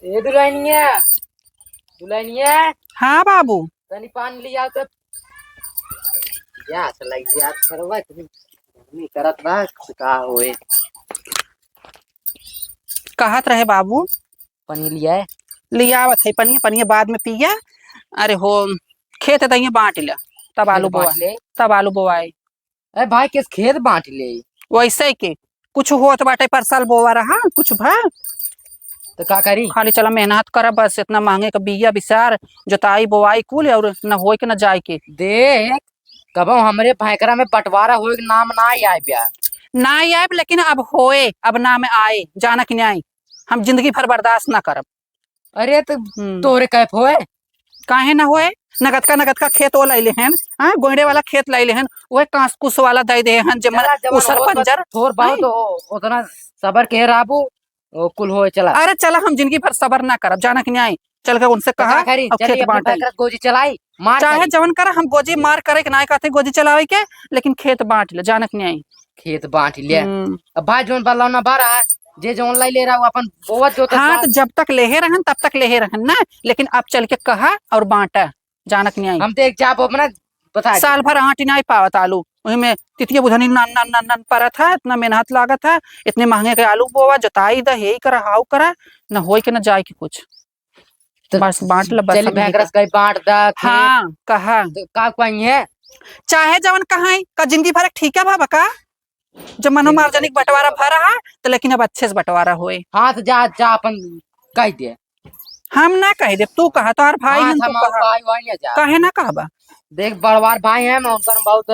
ए दुल्हनिया दुल्हनिया हाँ बाबू तनी पानी ले आओ तो या चला याद करवा नहीं करत बा का होए कहत रहे बाबू पानी लिया है लियावत है पनिया पनिया बाद में पिया। अरे हो खेत तइये बांट लिया तब आलू बोआ तब आलू बोआई। अरे भाई किस खेत बांट ले वैसे के कुछ होत बाटे पर साल बोआ रहा कुछ भा तो का करी खाली चला मेहनत करा बस इतना महंगे का बिया बिसार जोताई बोआई कुल और न होए के न जाए के देख कब हमरे भैकरा में बंटवारा होए के नाम ना आए ब्याह ना आए लेकिन अब होए अब ना में आए जाना कि नहीं हम जिंदगी भर बर्दाश्त ना करब। अरे तो तोरे कैफ होए काहे ना होए नगद का खेत वो लैले हैं हाँ गोइडे वाला खेत लैले हैं वह कांस कुस वाला दे दे हैं जमन उसर पंजर थोर बहुत उतना सबर के राबू कुल होए चला। अरे चला हम जिंदगी भर सबर ना करब जाना कि नहीं चल के उनसे कहा खेत बांटा गोजी चलाई मार चाहे जवन कर हम गोजी मार करे के ना कहते गोजी चलावे के लेकिन खेत बांट ले जाना कि नहीं खेत बांट ले। अब भाई जोन बलौना बारा जे जोन लाई ले रहा अपन बोवत जो हाँ तो जब तक लेहे रहन तब तक लेहे रहन ना लेकिन अब चल के कहा और बांटा जाना कि नहीं हम तो एक जाप अपना बता साल भर आटी नहीं पावत आलू वही में तितिया बुधनी नन नन नन नन परत है इतना मेहनत लागत है इतने महंगे के आलू बोवा जोताई द हे करा हाउ करा न होई के न जाए के कुछ तो बस बांट ल बस चल भैंकरस कई बांट दा हाँ कहा का कोई है चाहे जवन कहाई का जिंदगी भर ठीक है बाबा का जब मनोमार्जनिक बंटवारा भरा है तो लेकिन अब अच्छे से बंटवारा होए। हाँ तो जा जा अपन कह दे हम ना कह दे तू कहा तो भाई हम तो कहा कहे ना कहबा देख बड़वार भाई है मैं उनका बहुत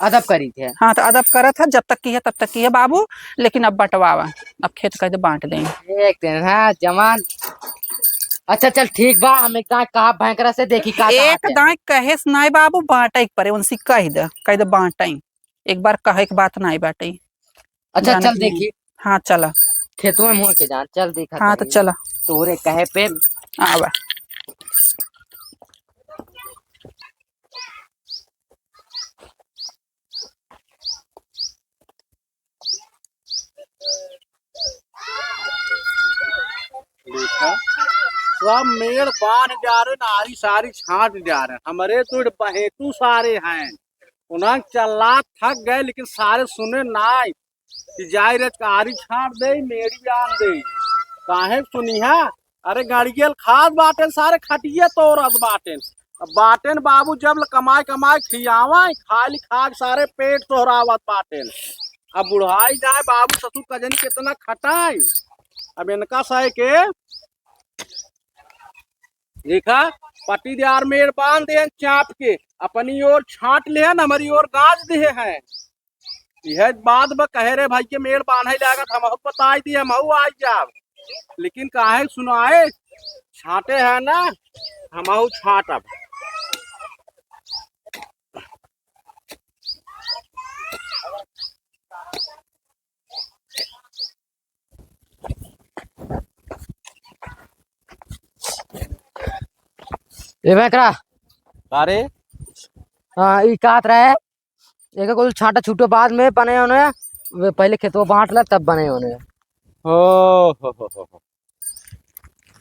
अदब करी थे। हाँ तो अदब करत है जब तक की है तब तक की है बाबू लेकिन अब बंटवावा अब खेत कह दे बांट देंगे एक दिन है जवान। अच्छा चल ठीक बा हम एक दाई कहा भैंकरा से देखी का एक दाई कहे नहीं बाबू बांटे परे उनसे कह दे बांटे एक बार कहे के बात नहीं बाटे। अच्छा चल देखी हाँ चला खेतों में हो के जान चल देखा हाँ तो चला तोरे कहे पे आवा सब मेड़ बांध जा रहे नारी सारी छाट जा रहे हमारे तो बहेतु सारे हैं उन्हें चला थक गए लेकिन सारे सुने नाई कि जाय रे कारी छाट दे मेरी आन दे काहे सुनी है। अरे गड़ियल खाद बाटे सारे खटिए तो रस बाटे बाटेन बाबू जब कमाई कमाई खियावा खाली खाक सारे पेट तोहरावत बाटेन अब बुढ़ाई जाए बाबू ससुर कजन कितना खटाई अब इनका सह के देखा पट्टी दियार मेड़ बांध दे चाप के अपनी ओर छाट ले हमारी ओर गाज दे हैं यह बात ब कहे रे भाई के मेड़ बांधे लागत हम बताई दी हम आई जाब लेकिन काहे सुनाए छाटे है ना हम छाटब। ए भैंकरा अरे हाँ ई कात रहे एक को छाटा छूटो बाद में बने होने पहले खेतों बांट ला तब बने होने हो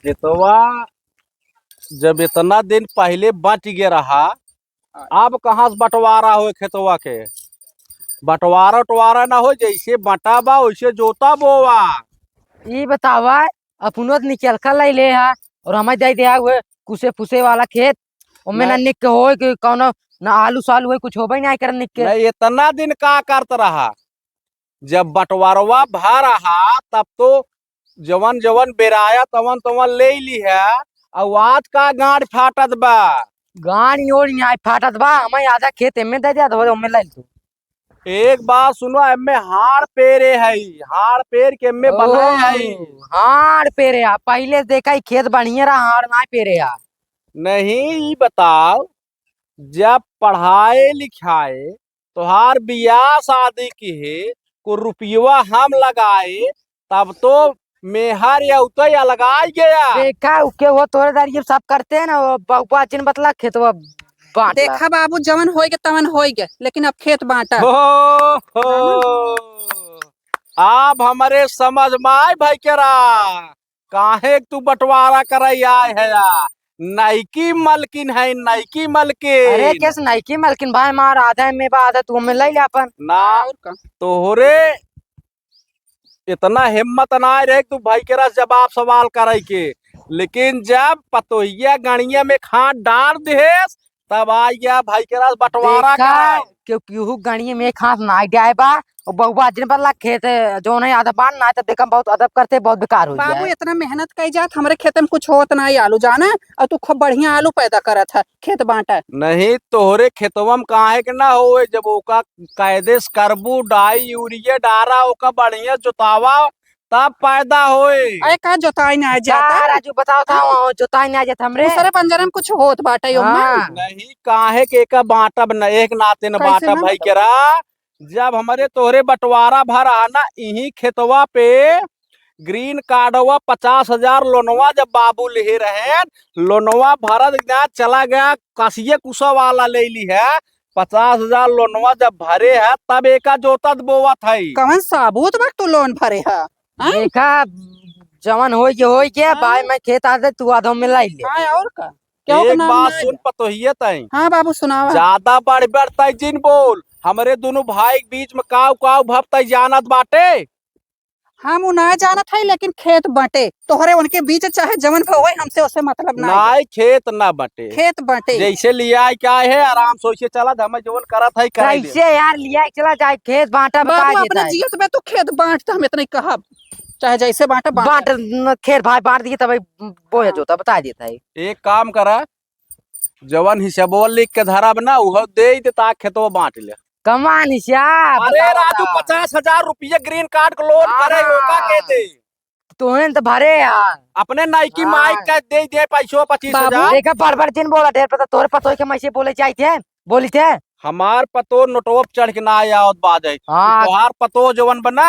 खेतवा जब इतना दिन पहले बच गया रहा अब कहाँ से बंटवारा हो खेतवा के बंटवारा उटवारा ना हो जैसे बटा बा वैसे जोता बोवा ये बतावा अपनो निकल कर लाई ले है और हमें दे दिया हुए कुसे फुसे वाला खेत उनमें ना निक हो कि कौन ना आलू सालू है कुछ हो भाई नहीं कर निक के नहीं इतना दिन का करता रहा जब बंटवारवा भा रहा तब तो जवन जवन बेराया तवन तवन ले ली है और आज का गांठ फाटत बा गाड़ी ओड़ी नहीं फाटत बा हमें आधा खेत में दे दिया तो हमें ले तू एक बात सुनो, एमे हाड़ पेरे है, हाड़ पेर के एमे बनाए है। हाड़ पेरे आ पहले देखा ही खेत बढ़िया रहा हाड़ ना पेरे आ नहीं, ये बताओ, जब पढ़ाए लिखाए तोहार बियाह शादी की है को रुपया हम लगाए, तब तो मेहर या उतर या लगाई गया। देखा उके वो तोरे दार ये सब करते हैं ना वो बहुपा चिन बतला खेतवा बांट ला। देखा बाबू, जवन होई के तवन होई के, लेकिन अब खेत बांटा। हो अब हमारे समझ में आए भाई केरा, काहे तू बंटवारा करई आए है या नाइकी मलकिन है, नाइकी अरे मलकिन कैसे नहीं की मलकिन भाई मार आधा है में आधा तू हमें ले ले अपन ना। और का? तोहरे इतना हिम्मत ना रहे कि तू भाई केरा जवाब सवाल करे के, लेकिन जब पतोहिया गणिया में खाद डाल देस तब आ गया भाई केरा बंटवारा देखा कराए। क्योंकि यू गणी में एक हाथ ना जाए बा और बहुपा जिन बतला खेत जो नहीं आधा बांध ना तो देखा बहुत अदब करते बहुत बेकार हो बाबू जाए। इतना मेहनत कई जात, हमरे खेत में कुछ होत ना आलू जाना, और तू खूब बढ़िया आलू पैदा करत है, खेत बांटा। नहीं, तोहरे खेतवा में काहे के ना होए, जब ओका कायदे से करबू डाई यूरिया डारा ओका बढ़िया जोतावा तब पैदा होए। अरे का जोताई ना जा जाता, राजू बताओ था वहाँ जोताई ना जात हमरे दूसरे बंजर में कुछ होत बाटा यो में। हाँ। नहीं, काहे के का बांटब न, एक नाते न कैसे बांटब ना भाई बांटब? केरा। जब हमारे तोहरे बंटवारा भरा ना, इही खेतवा पे ग्रीन कार्डवा 50,000 लोनवा जब बाबू ले रहे, लोनवा भरत गया चला गया, कसिए कुसा वाला ले ली है, 50,000 लोनवा जब भरे है तब एका जोतत बोवत है। कवन साबुत वक्त तू लोन भरे है? हाँ? देखा जवन हो के हाँ। भाई मैं खेत आते तू आधो में लाई ले हाँ और का? क्यों एक नाम बात ना सुन पतोहिए तई, हाँ बाबू सुनावा। ज्यादा बढ़ बढ़ता जिन बोल, हमरे दोनों भाई के बीच में काव काव भपता जानत बाटे। हम उ ना जानत है, लेकिन खेत बांटे तोहरे उनके बीच चाहे जवन भवे, हमसे उससे मतलब ना है। नाई खेत ना बटे, खेत बांटे जैसे लिया क्या है आराम सोचे चला, हम जवन करत है करे दे। कैसे यार लिया चला जाए खेत बांटा बता बाबू, देता अपने है जियत में तू खेत बांटता, हम इतना ही कहब, चाहे जैसे बांटा बांट। खेत भाई बांट दिए तब बोया जोता बता देता है। एक काम करा, जवन हिसाबो लिख के धरब ना उहो दे देता, खेतो बांट ले। कमान हिसाब अरे राजू, 50,000 रुपये ग्रीन कार्ड को लोन करे ओका के दे, तोहन तो भरे यार अपने नाइकी हाँ। माइक का दे दे पैसो 25,000। देखा बरबर दिन बोला ढेर पता तोरे पतोय के मैं से बोले चाहिए थे बोली थे हमार पतो नोटोप चढ़ के ना आवत बाज है, हाँ तोहार पतो जवन बना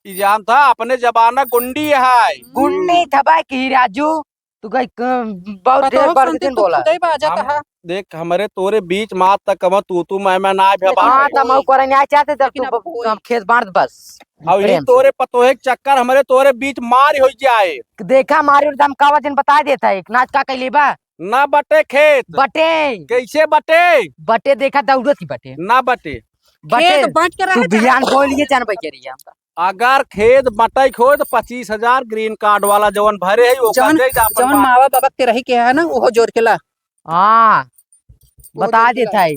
ई जान था अपने जमाना गुंडी है। गुन्नी थबा की राजू तू गई बहुत ढेर पतोह बर सुनते दिन तू बोला खुदे ही बाजत हम- है। देख हमरे तोरे बीच मात तक कम तू मैं ना भे लेकिन बाटे। हाँ तब मैं करे नहीं चाहते जब लेकिन अब तू कोई- हम खेत बांट बस अब ये प्रेम से। तोरे पतोहे के चक्कर हमरे तोरे बीच मार हो जाए, देखा मारी और दम कावा दिन बता देता है नाच का कैली बा ना बटे खेत। बटे कैसे बटे? बटे देखा दौड़त ही बटे ना बटे। बटे खेत बांट के तू रहे बियान बोलिए जान भाई करिए अगर खेत बटे हो तो 25,000 ग्रीन कार्ड वाला जवन भरे है ओका जवन- दे दे अपन जवन बात। मावा बाबा के रही के है ना, वो जोड़ के ला। हाँ वो बता जोड़ के देता है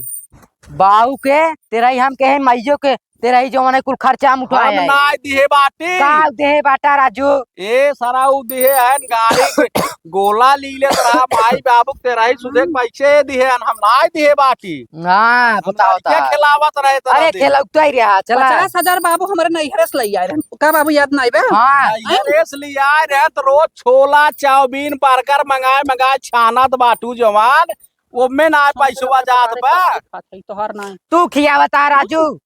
बाऊ के तेरा ही हम कहे माइयो के तेरा ही जो मैंने कुल खर्चा हम उठाया हम है ना दिहे बाटी, का दे बाटा राजू ए सारा उ दिहे है गाड़ी के गोला लीले रहा भाई बाबू तेरा ही सुधे पैसे दिहे हन, हम ना दिहे बाटी। हाँ हम बताओ क्या खिलावत रहे तना अरे दे। खेला तो ही रहा चला 50,000 बाबू हमारे नैहरे से लई आए रहे, का बाबू याद नहीं बे? हाँ ये रेस लिया रहे तो रोज छोला चाउमीन बर्गर मंगाए छानत बाटू जवान, ओमे ना पैसवा जात बा। तोहार ना तू खिया बता राजू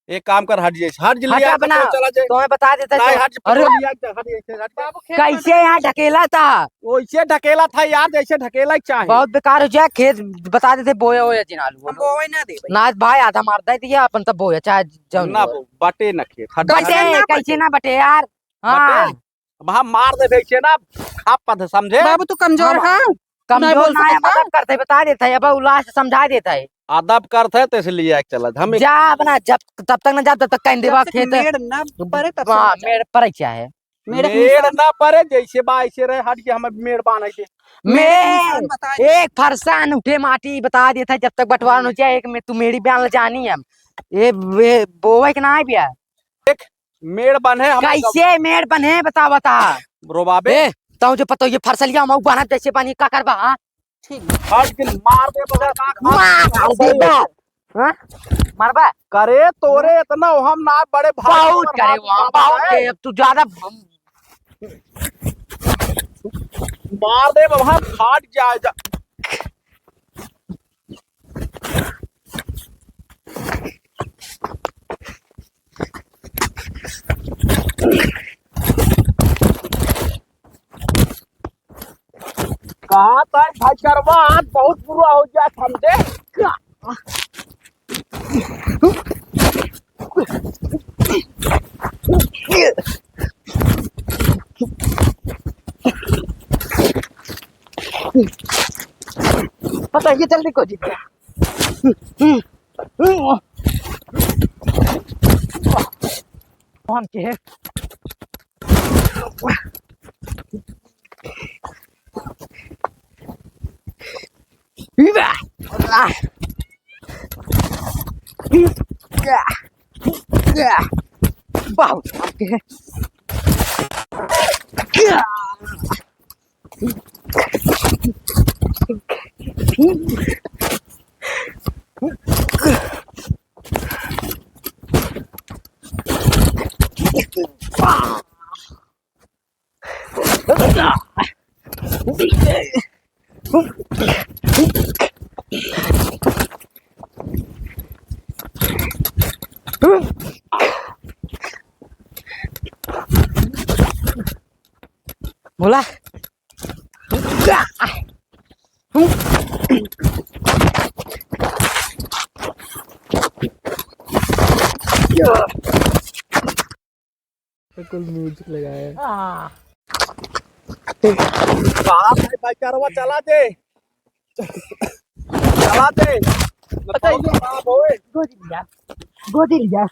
एक काम कर, हट जाइए, हट हटा लिया बना चला जाए। तुम्हें बता देता नहीं है हट अरे लिया, हट जाइए, हट जाइए। बाबू खेत कैसे यहाँ ढकेला था वैसे ढकेला था यार, जैसे ढकेला ही चाहिए। बहुत बेकार हो जाए खेत बता देते बोया होया जिनालू हम बोवे ना दे भाई। नाच भाई आधा मार दे दिया अपन तब बोया चाहे जौन ना बोया। बटे न खेत, हट कैसे हट। कैसे ना बटे यार हाँ बटे? अब हम मार दे वैसे ना, आप पद समझे। बाबू तू कमजोर हम- है, कमजोर बोल ना है सकता? मदद करते बता देता है अब वो लास्ट समझा देता है अदब करते तो इसलिए चला हम जा अपना जब तब तक ना जा तब तक कहीं देवा जब तक खेत मेड़ ना परे तब हाँ समझ आ। मेरे पर क्या है मेड़ के मेड़ निशान- ना पड़े, जैसे बा ऐसे रहे, हट के हमें मेड़ बांध के। मेड़ के निशान मैं बताए। एक फरसान उठे माटी बता देता है जब तक बंटवारा हो जाए एक में तू मेरी बयान जानी है ये बोवे के ना है बिया मेड़ बने हम कैसे मेड़ बने बता रोबाबे। ए तो जो पतो ये फरसलिया मऊ बना जैसे पानी का करबा हाँ? ठीक हट के मार दे बगैर का मार दे बार हां मारबा करे तोरे इतना हम ना बड़े भाई बहुत करे वहां बहुत के अब तू ज्यादा मार दे बाबा फाट जाए जा। कहा था भाई करवा आज बहुत बुरा हो गया समझे पता है जल्दी को जीत कौन के है बहुत के है बोला म्यूजिक लगाया कहा भाई करवा चला दे चला दे पता है गोदी लिया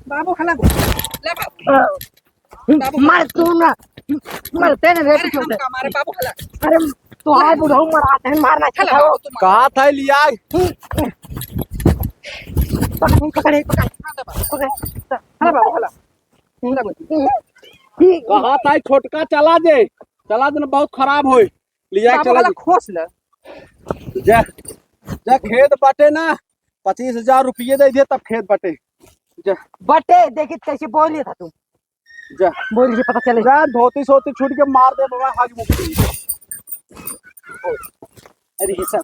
बाबू खला ले बाबू मार तू ना मरते ना रे हमारे बाबू खला अरे तो आए बुढ़ऊ मराते हैं मारना खला चलाओ कहा था लिया पकड़े खला बाबू खला कहा था छोटका चला दे ना बहुत खराब हो लिया बाबू चला खला खोस ले जा जा खेत बटे ना 25,000 रुपये दे दिए तब खेत बटे जा बटे देखी कैसे बोलिए था तुम जा बोलिए पता चले जा धोती सोती छूट के मार दे बाबा हाथ मुक्ति अरे ये सब